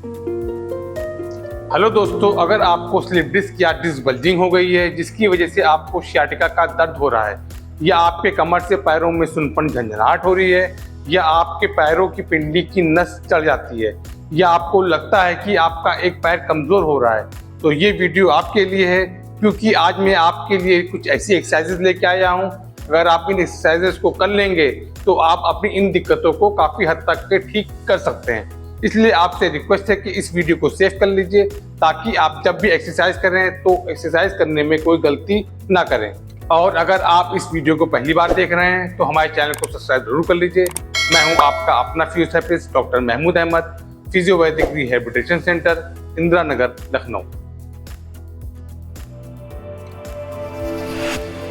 Hello दोस्तों, अगर आपको स्लिप डिस्क या डिस्क बल्जिंग हो गई है जिसकी वजह से आपको सियाटिका का दर्द हो रहा है, या आपके कमर से पैरों में सुनपन झंझनाहट हो रही है, या आपके पैरों की पिंडली की नस चढ़ जाती है, या आपको लगता है कि आपका एक पैर कमज़ोर हो रहा है, तो ये वीडियो आपके लिए है। क्योंकि आज मैं आपके लिए कुछ ऐसी एक्सरसाइजेज लेके आया हूँ। अगर आप इन एक्सरसाइजेज को कर लेंगे तो आप अपनी इन दिक्कतों को काफ़ी हद तक के ठीक कर सकते हैं। इसलिए आपसे रिक्वेस्ट है कि इस वीडियो को सेव कर लीजिए, ताकि आप जब भी एक्सरसाइज करें तो एक्सरसाइज करने में कोई गलती ना करें। और अगर आप इस वीडियो को पहली बार देख रहे हैं तो हमारे चैनल को सब्सक्राइब जरूर कर लीजिए। मैं हूं आपका अपना physiotherapist doctor Mahmood Ahmed, physiovedic rehabilitation centre, Indira Nagar, Lucknow.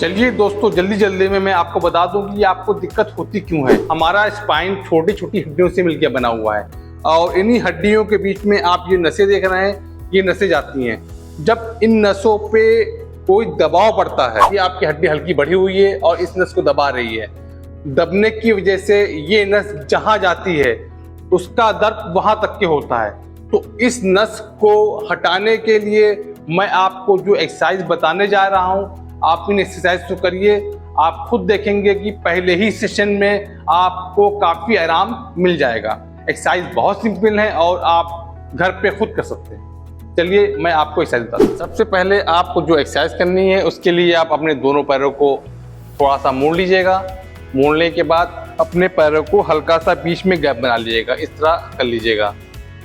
चलिए दोस्तों, जल्दी में मैं आपको बता दूं कि आपको दिक्कत होती क्यों है। हमारा स्पाइन छोटी छोटी हड्डियों से मिलकर बना हुआ है और इन्हीं हड्डियों के बीच में आप ये नसें देख रहे हैं, ये नसें जाती हैं। जब इन नसों पे कोई दबाव पड़ता है, ये आपकी हड्डी हल्की बढ़ी हुई है और इस नस को दबा रही है, दबने की वजह से ये नस जहां जाती है उसका दर्द वहां तक के होता है। तो इस नस को हटाने के लिए मैं आपको जो एक्सरसाइज बताने जा रहा हूँ, आप इन एक्सरसाइज को करिए। आप खुद देखेंगे कि पहले ही सेशन में आपको काफ़ी आराम मिल जाएगा। एक्सरसाइज बहुत सिंपल है और आप घर पे खुद कर सकते हैं। चलिए मैं आपको एक्सरसाइज बताता हूँ। सबसे पहले आपको जो एक्सरसाइज करनी है उसके लिए आप अपने दोनों पैरों को थोड़ा सा मोड़ लीजिएगा। मोड़ने के बाद अपने पैरों को हल्का सा बीच में गैप बना लीजिएगा, इस तरह कर लीजिएगा।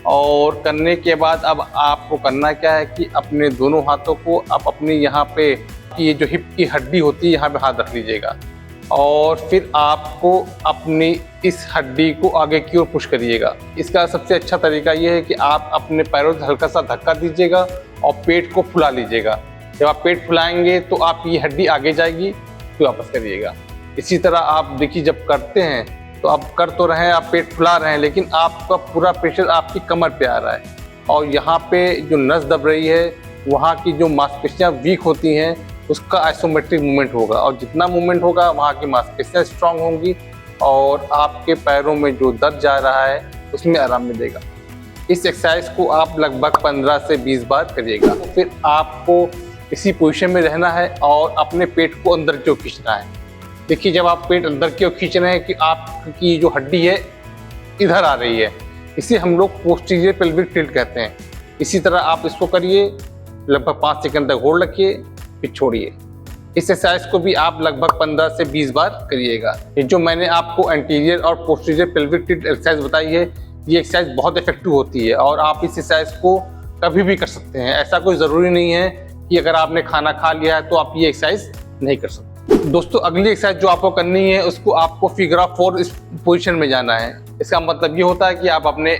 और करने के बाद अब आपको करना क्या है कि अपने दोनों हाथों को आप अपने यहाँ पे ये जो हिप की हड्डी होती है यहाँ पे हाथ रख लीजिएगा और फिर आपको अपनी इस हड्डी को आगे की ओर पुश करिएगा। इसका सबसे अच्छा तरीका ये है कि आप अपने पैरों से हल्का सा धक्का दीजिएगा और पेट को फुला लीजिएगा। जब आप पेट फुलाएंगे तो आप ये हड्डी आगे जाएगी, तो वापस करिएगा। इसी तरह आप देखिए, जब करते हैं तो आप कर तो रहे हैं, आप पेट फुला रहे हैं, लेकिन आपका पूरा प्रेशर आपकी कमर पे आ रहा है और यहाँ पे जो नस दब रही है, वहाँ की जो मांसपेशियाँ वीक होती हैं उसका आइसोमेट्रिक मूवमेंट होगा और जितना मूवमेंट होगा वहाँ की मांसपेशियाँ स्ट्रांग होंगी और आपके पैरों में जो दर्द जा रहा है उसमें आराम मिलेगा। इस एक्सरसाइज को आप लगभग 15 से 20 बार करिएगा। तो फिर आपको इसी पोजीशन में रहना है और अपने पेट को अंदर की ओर खींचना है। देखिए, जब आप पेट अंदर की ओर खींच रहे हैं कि आपकी जो हड्डी है इधर आ रही है, इसे हम लोग पोस्टीरियर पेल्विक टिल्ट कहते हैं। इसी तरह आप इसको करिए, लगभग 5 सेकंड तक होल्ड रखिए, फिर छोड़िए। इस एक्सरसाइज को भी आप लगभग 15 से 20 बार करिएगा। ये जो मैंने आपको एंटीरियर और पोस्टीरियर पेल्विक टिल्ट एक्सरसाइज बताई है, ये एक्सरसाइज बहुत इफेक्टिव होती है और आप इस एक्सरसाइज को कभी भी कर सकते हैं। ऐसा कोई ज़रूरी नहीं है कि अगर आपने खाना खा लिया है तो आप ये एक्सरसाइज नहीं कर सकते। दोस्तों, अगली एक्सरसाइज जो आपको करनी है उसको आपको फिगर ऑफ 4 इस पोजिशन में जाना है। इसका मतलब ये होता है कि आप अपने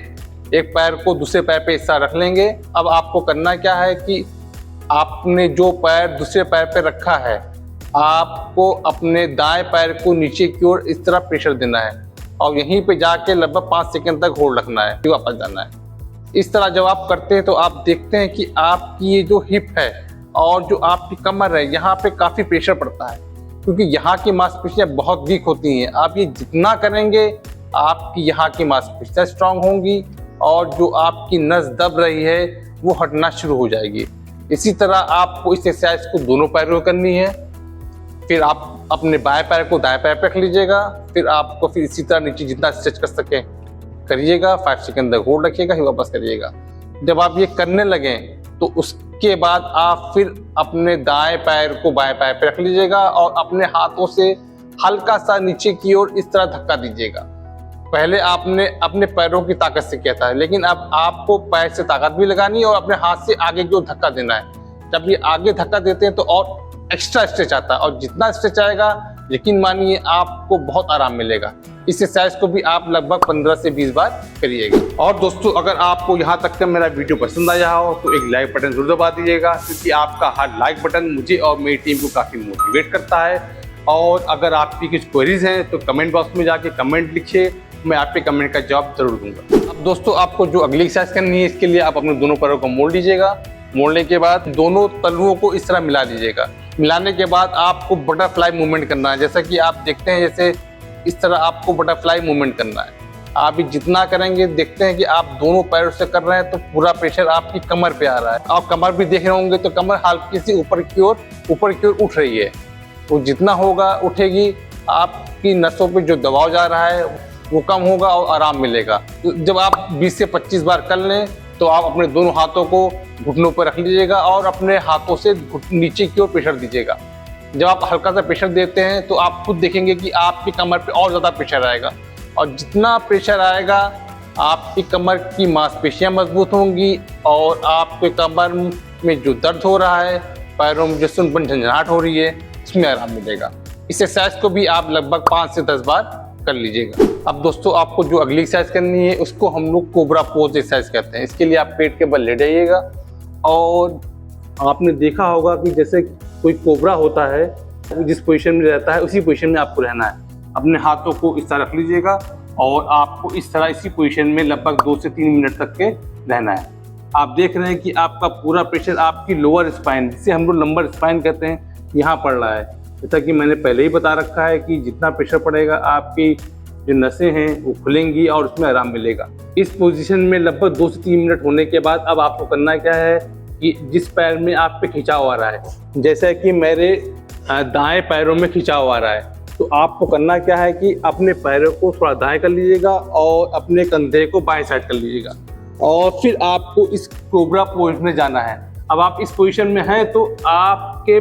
एक पैर को दूसरे पैर पे इस तरह रख लेंगे। अब आपको करना क्या है कि आपने जो पैर दूसरे पैर पे रखा है, आपको अपने दाएं पैर को नीचे की ओर इस तरह प्रेशर देना है और यहीं पे जाके लगभग 5 सेकंड तक होल्ड रखना है, फिर वापस जाना है। इस तरह जब आप करते हैं तो आप देखते हैं कि आपकी ये जो हिप है और जो आपकी कमर है, यहाँ पे काफ़ी प्रेशर पड़ता है क्योंकि यहाँ की मांसपेशियाँ बहुत वीक होती हैं। आप ये जितना करेंगे आपकी यहाँ की मांसपेशियाँ स्ट्रांग होंगी और जो आपकी नस दब रही है वो हटना शुरू हो जाएगी। इसी तरह आपको इस एक्सरसाइज को दोनों पैरों में करनी है। फिर आप अपने बाएं पैर को दाएं पैर पे रख लीजिएगा। फिर आपको फिर इसी तरह नीचे जितना स्ट्रेच कर सके करिएगा। 5 सेकंड तक होल्ड रखिएगा, फिर वापस करिएगा। जब आप ये करने लगें तो उसके बाद आप फिर अपने दाएं पैर को बाएं पैर पे रख लीजिएगा और अपने हाथों से हल्का सा नीचे की ओर इस तरह धक्का दीजिएगा। पहले आपने अपने पैरों की ताकत से किया था, लेकिन अब आपको पैर से ताकत भी लगानी है और अपने हाथ से आगे की ओर धक्का देना है। जब ये आगे धक्का देते हैं तो और एक्स्ट्रा स्ट्रेच आता है और जितना स्ट्रेच आएगा यकीन मानिए आपको बहुत आराम मिलेगा। इस एक्सरसाइज को भी आप लगभग 15 से 20 बार करिएगा। और दोस्तों, अगर आपको यहाँ तक का मेरा वीडियो पसंद आया हो तो एक लाइक बटन जरूर दबा दीजिएगा, क्योंकि आपका हर लाइक बटन मुझे और मेरी टीम को काफ़ी मोटिवेट करता है। और अगर आपकी कुछ क्वेरीज हैं तो कमेंट बॉक्स में जाके कमेंट लिखिए, मैं आपके कमेंट का जवाब जरूर दूंगा। अब दोस्तों, आपको जो अगली एक्सरसाइज करनी है इसके लिए आप अपने दोनों पैरों को मोड़ लीजिएगा। मोड़ने के बाद दोनों तलुओं को इस तरह मिला दीजिएगा। मिलाने के बाद आपको बटरफ्लाई मूवमेंट करना है। जैसा कि आप देखते हैं, जैसे इस तरह आपको बटरफ्लाई मूवमेंट करना है। आप जितना करेंगे, देखते हैं कि आप दोनों पैरों से कर रहे हैं तो पूरा प्रेशर आपकी कमर पे आ रहा है। आप कमर भी देख रहे होंगे तो कमर हल्की सी ऊपर की ओर उठ रही है। तो जितना होगा उठेगी, आपकी नसों पे जो दबाव जा रहा है वो कम होगा और आराम मिलेगा। तो जब आप 20 से 25 बार कर लें तो आप अपने दोनों हाथों को घुटनों पर रख लीजिएगा और अपने हाथों से नीचे की ओर प्रेशर दीजिएगा। जब आप हल्का सा प्रेशर देते हैं तो आप खुद देखेंगे कि आपकी कमर पे और ज़्यादा प्रेशर आएगा, और जितना प्रेशर आएगा आपकी कमर की मांसपेशियां मजबूत होंगी और आपके कमर में जो दर्द हो रहा है, पैरों में जो सुनपन झंझनाहट हो रही है, इसमें आराम मिलेगा। इस एक्सरसाइज को भी आप लगभग 5 से 10 बार कर लीजिएगा। अब दोस्तों, आपको जो अगली एक्सरसाइज करनी है उसको हम लोग कोबरा पोज एक्सरसाइज कहते हैं। इसके लिए आप पेट के बल लेट जाइएगा और आपने देखा होगा कि जैसे कोई कोबरा होता है, जिस पोजीशन में रहता है उसी पोजीशन में आपको रहना है। अपने हाथों को इस तरह रख लीजिएगा और आपको इस तरह इसी पोजीशन में लगभग 2 से 3 मिनट तक के रहना है। आप देख रहे हैं कि आपका पूरा प्रेशर आपकी लोअर स्पाइन, जिसे हम लोग लंबर स्पाइन कहते हैं, यहाँ पड़ रहा है। जैसा कि मैंने पहले ही बता रखा है कि जितना प्रेशर पड़ेगा आपकी जो नसें हैं वो खुलेंगी और उसमें आराम मिलेगा। इस पोजीशन में लगभग 2 से 3 मिनट होने के बाद अब आपको करना क्या है कि जिस पैर में आप पे खिंचाव आ रहा है, जैसे कि मेरे दाएं पैरों में खिंचाव आ रहा है, तो आपको करना क्या है कि अपने पैरों को थोड़ा दाएं कर लीजिएगा और अपने कंधे को बाएं साइड कर लीजिएगा और फिर आपको इस कोबरा पोज में जाना है। अब आप इस पोजीशन में हैं तो आपके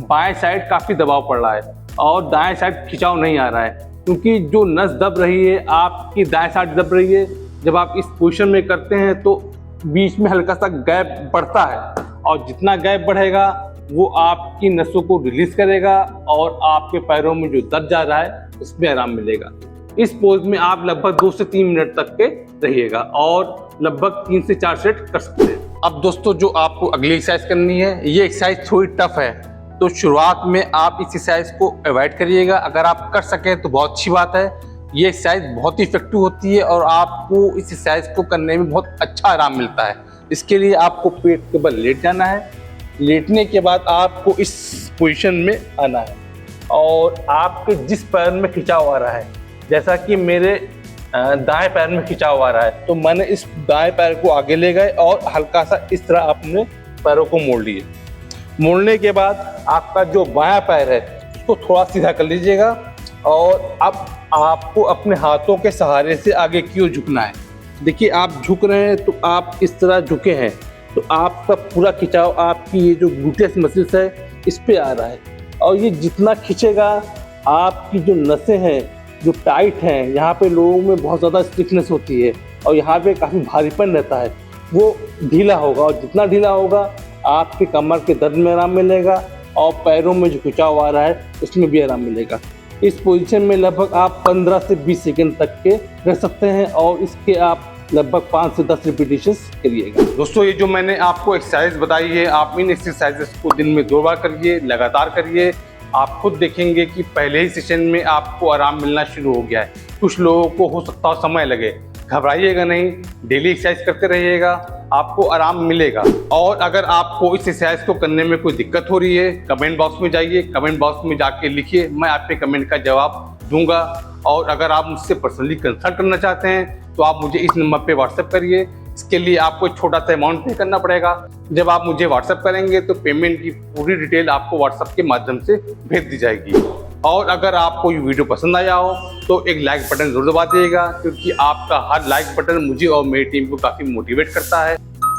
बाएं साइड काफ़ी दबाव पड़ रहा है और दाएं साइड खिंचाव नहीं आ रहा है, क्योंकि जो नस दब रही है आपकी दाएं साइड दब रही है। जब आप इस पोजीशन में करते हैं तो बीच में हल्का सा गैप बढ़ता है और जितना गैप बढ़ेगा वो आपकी नसों को रिलीज करेगा और आपके पैरों में जो दर्द जा रहा है उसमें आराम मिलेगा। इस पोज में आप लगभग 2 से 3 मिनट तक के रहिएगा और लगभग 3 से 4 सेट कर सकते हैं। अब दोस्तों, जो आपको अगली एक्सरसाइज करनी है, ये एक्सरसाइज थोड़ी टफ है, तो शुरुआत में आप इस एक्सरसाइज को अवॉइड करिएगा। अगर आप कर सकें तो बहुत अच्छी बात है। ये एक्सरसाइज बहुत ही इफेक्टिव होती है और आपको इस एक्सरसाइज को करने में बहुत अच्छा आराम मिलता है। इसके लिए आपको पेट के बल लेट जाना है। लेटने के बाद आपको इस पोजीशन में आना है और आपके जिस पैर में खिंचाव आ रहा है, जैसा कि मेरे दाएं पैर में खिंचाव आ रहा है, तो मैंने इस दाएं पैर को आगे ले गए और हल्का सा इस तरह अपने पैरों को मोड़ लिए। मोड़ने के बाद आपका जो बायां पैर है उसको थोड़ा सीधा कर लीजिएगा और अब आपको अपने हाथों के सहारे से आगे की ओर झुकना है। देखिए, आप झुक रहे हैं तो आप इस तरह झुके हैं तो आपका पूरा खिंचाव आपकी ये जो ग्लूटियस मसल्स है इस पे आ रहा है और ये जितना खींचेगा आपकी जो नसें हैं जो टाइट हैं, यहाँ पे लोगों में बहुत ज़्यादा स्टिफनेस होती है और यहाँ पे काफ़ी भारीपन रहता है, वो ढीला होगा और जितना ढीला होगा आपके कमर के दर्द में आराम मिलेगा और पैरों में जो खिंचाव आ रहा है उसमें भी आराम मिलेगा। इस पोजीशन में लगभग आप 15 से 20 सेकंड तक के रह सकते हैं और इसके आप लगभग 5 से 10 रिपीटेशंस करिएगा। दोस्तों, ये जो मैंने आपको एक्सरसाइज बताई है, आप इन एक्सरसाइजेस को दिन में 2 बार करिए, लगातार करिए। आप खुद देखेंगे कि पहले ही सेशन में आपको आराम मिलना शुरू हो गया है। कुछ लोगों को हो सकता है समय लगे, घबराइएगा नहीं, डेली एक्सरसाइज करते रहिएगा, आपको आराम मिलेगा। और अगर आपको इस एक्सरसाइज को करने में कोई दिक्कत हो रही है, कमेंट बॉक्स में जाइए, कमेंट बॉक्स में जाके लिखिए, मैं आपके कमेंट का जवाब दूंगा। और अगर आप मुझसे पर्सनली कंसल्ट करना चाहते हैं तो आप मुझे इस नंबर पे व्हाट्सएप करिए। इसके लिए आपको एक छोटा सा अमाउंट पे करना पड़ेगा। जब आप मुझे व्हाट्सएप करेंगे तो पेमेंट की पूरी डिटेल आपको व्हाट्सएप के माध्यम से भेज दी जाएगी। और अगर आपको ये वीडियो पसंद आया हो तो एक लाइक बटन जरूर दबा दीजिएगा, क्योंकि आपका हर लाइक बटन मुझे और मेरी टीम को काफ़ी मोटिवेट करता है।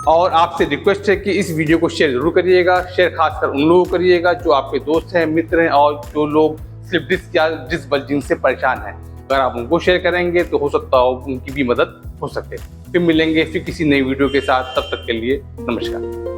और आपसे रिक्वेस्ट है कि इस वीडियो को शेयर जरूर करिएगा। शेयर खासकर उन लोगों को करिएगा जो आपके दोस्त हैं, मित्र हैं और जो लोग स्लिप डिस्क या डिस्क बल्जिंग से परेशान हैं। अगर आप उनको शेयर करेंगे तो हो सकता हो उनकी भी मदद हो सके। फिर मिलेंगे फिर किसी नई वीडियो के साथ, तब तक के लिए नमस्कार।